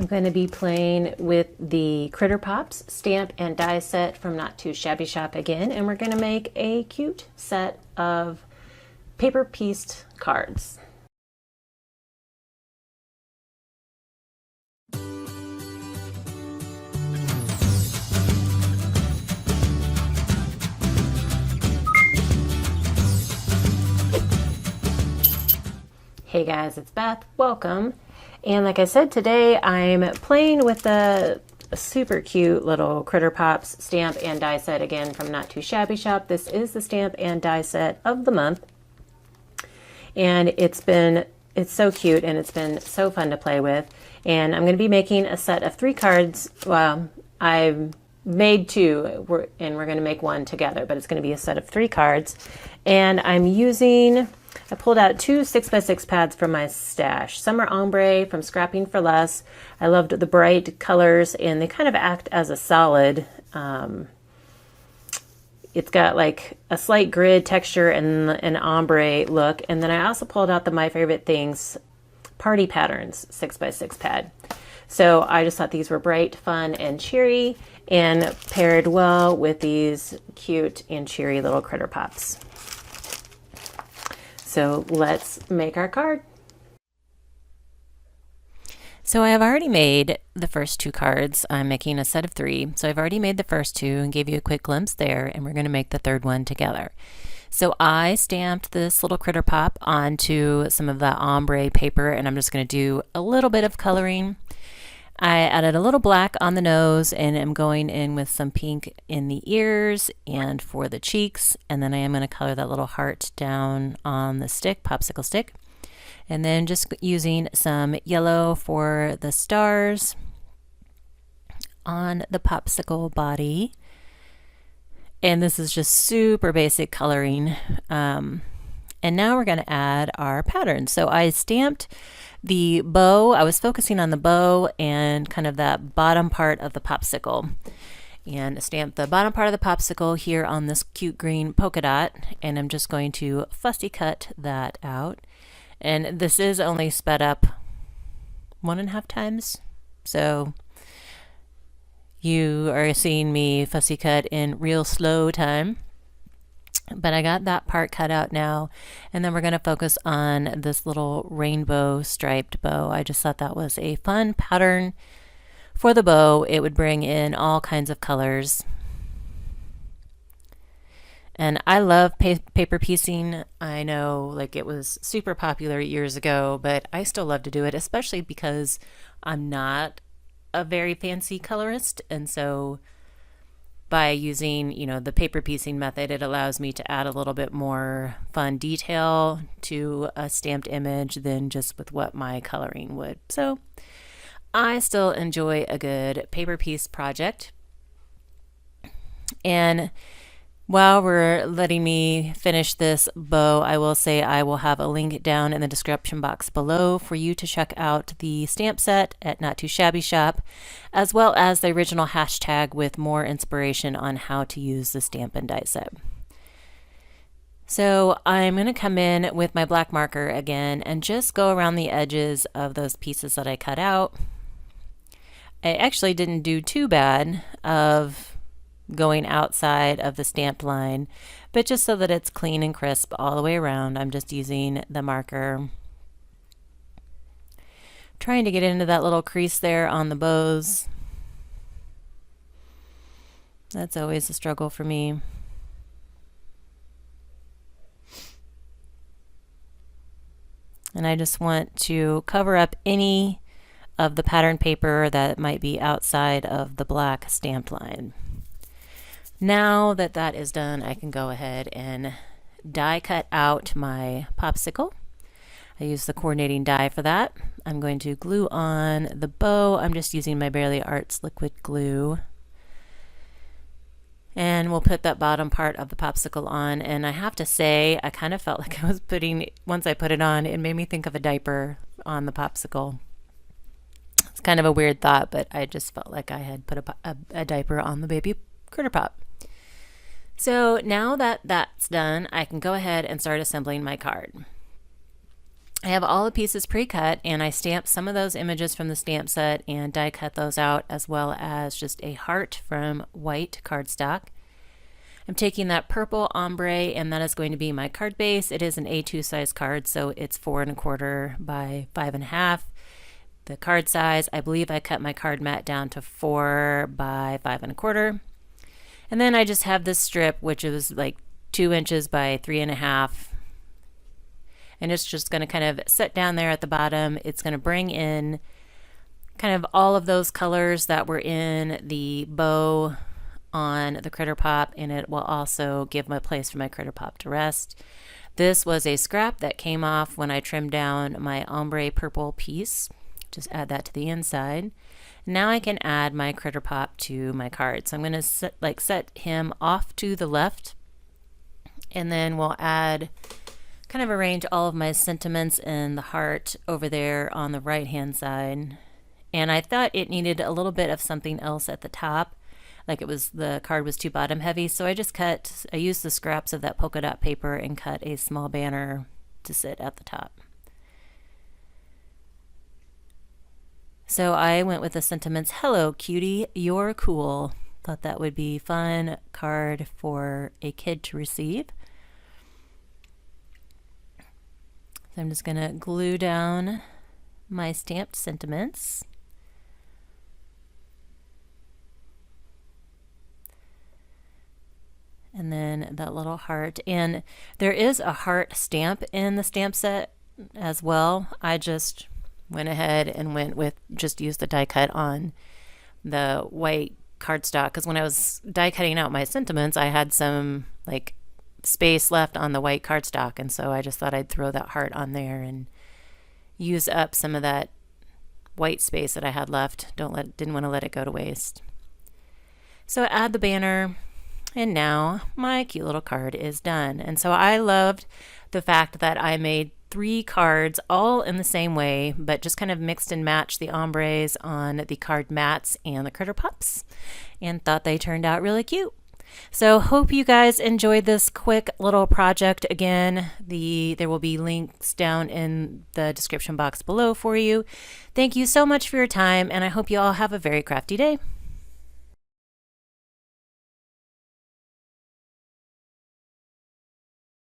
I'm going to be playing with the Critter Pops stamp and die set from Not Too Shabby Shop again, and we're going to make a cute set of paper pieced cards. Hey guys, it's Beth. Welcome. And like I said, today I'm playing with the super cute little Critter Pops stamp and die set again from Not Too Shabby Shop. This is the stamp and die set of the month. And it's so cute and it's been so fun to play with. And I'm going to be making a set of 3 cards. Well, I've made 2 and we're going to make 1 together, but it's going to be a set of 3 cards. And I pulled out 2 6x6 pads from my stash. Some are ombre from Scrapping for Less. I loved the bright colors and they kind of act as a solid. It's got like a slight grid texture and an ombre look. And then I also pulled out the My Favorite Things Party Patterns 6x6 pad. So I just thought these were bright, fun, and cheery and paired well with these cute and cheery little Critter Pops. So let's make our card. So I have already made the first 2 cards. I'm making a set of 3. So I've already made the first 2 and gave you a quick glimpse there, and we're going to make the third one together. So I stamped this little Critter Pop onto some of the ombre paper, and I'm just going to do a little bit of coloring. I added a little black on the nose and I'm going in with some pink in the ears and for the cheeks. And then I am going to color that little heart down on the stick, popsicle stick. And then just using some yellow for the stars on the popsicle body. And this is just super basic coloring. And now we're going to add our pattern. So I stamped the bow. I was focusing on the bow and kind of that bottom part of the popsicle, and stamp the bottom part of the popsicle here on this cute green polka dot, and I'm just going to fussy cut that out. And this is only sped up 1.5 times, so you are seeing me fussy cut in real slow time. But I got that part cut out now, and then we're going to focus on this little rainbow striped bow. I just thought that was a fun pattern for the bow. It would bring in all kinds of colors. And I love paper piecing. I know like it was super popular years ago, but I still love to do it, especially because I'm not a very fancy colorist, and so by using, the paper piecing method, it allows me to add a little bit more fun detail to a stamped image than just with what my coloring would. So I still enjoy a good paper piece project. And while we're letting me finish this bow, I will say I will have a link down in the description box below for you to check out the stamp set at Not Too Shabby Shop, as well as the original hashtag with more inspiration on how to use the stamp and die set. So I'm going to come in with my black marker again and just go around the edges of those pieces that I cut out. I actually didn't do too bad of going outside of the stamped line, but just so that it's clean and crisp all the way around, I'm just using the marker, trying to get into that little crease there on the bows. That's always a struggle for me. And I just want to cover up any of the pattern paper that might be outside of the black stamped line. Now that that is done, I can go ahead and die cut out my popsicle. I use the coordinating die for that. I'm going to glue on the bow. I'm just using my Barely Arts liquid glue. And we'll put that bottom part of the popsicle on. And I have to say, I kind of felt like I was once I put it on, it made me think of a diaper on the popsicle. It's kind of a weird thought, but I just felt like I had put a diaper on the baby Critter Pop. So now that that's done, I can go ahead and start assembling my card. I have all the pieces pre-cut, and I stamped some of those images from the stamp set and die cut those out, as well as just a heart from white cardstock. I'm taking that purple ombre, and that is going to be my card base. It is an A2 size card, so it's 4¼ by 5½. The card size, I believe I cut my card mat down to 4 by 5¼ and then I just have this strip, which is like 2 inches by 3½, and it's just going to kind of sit down there at the bottom. It's going to bring in kind of all of those colors that were in the bow on the Critter Pop, and it will also give my place for my Critter Pop to rest. This was a scrap that came off when I trimmed down my ombre purple piece. Just add that to the inside. Now I can add my Critter Pop to my card. So I'm going to set him off to the left, and then we'll add, kind of arrange all of my sentiments and the heart over there on the right hand side. And I thought it needed a little bit of something else at the top, like the card was too bottom heavy, so I used the scraps of that polka dot paper and cut a small banner to sit at the top. So I went with the sentiments, "Hello cutie, you're cool." Thought that would be fun card for a kid to receive. So I'm just going to glue down my stamped sentiments. And then that little heart. And there is a heart stamp in the stamp set as well. I just went ahead and used the die cut on the white cardstock, because when I was die cutting out my sentiments, I had some like space left on the white cardstock, and so I just thought I'd throw that heart on there and use up some of that white space that I had left. Didn't want to let it go to waste. So add the banner, and now my cute little card is done. And so I loved the fact that I made 3 cards all in the same way, but just kind of mixed and matched the ombres on the card mats and the Critter Pups, and thought they turned out really cute. So hope you guys enjoyed this quick little project. Again, there will be links down in the description box below for you. Thank you so much for your time, and I hope you all have a very crafty day.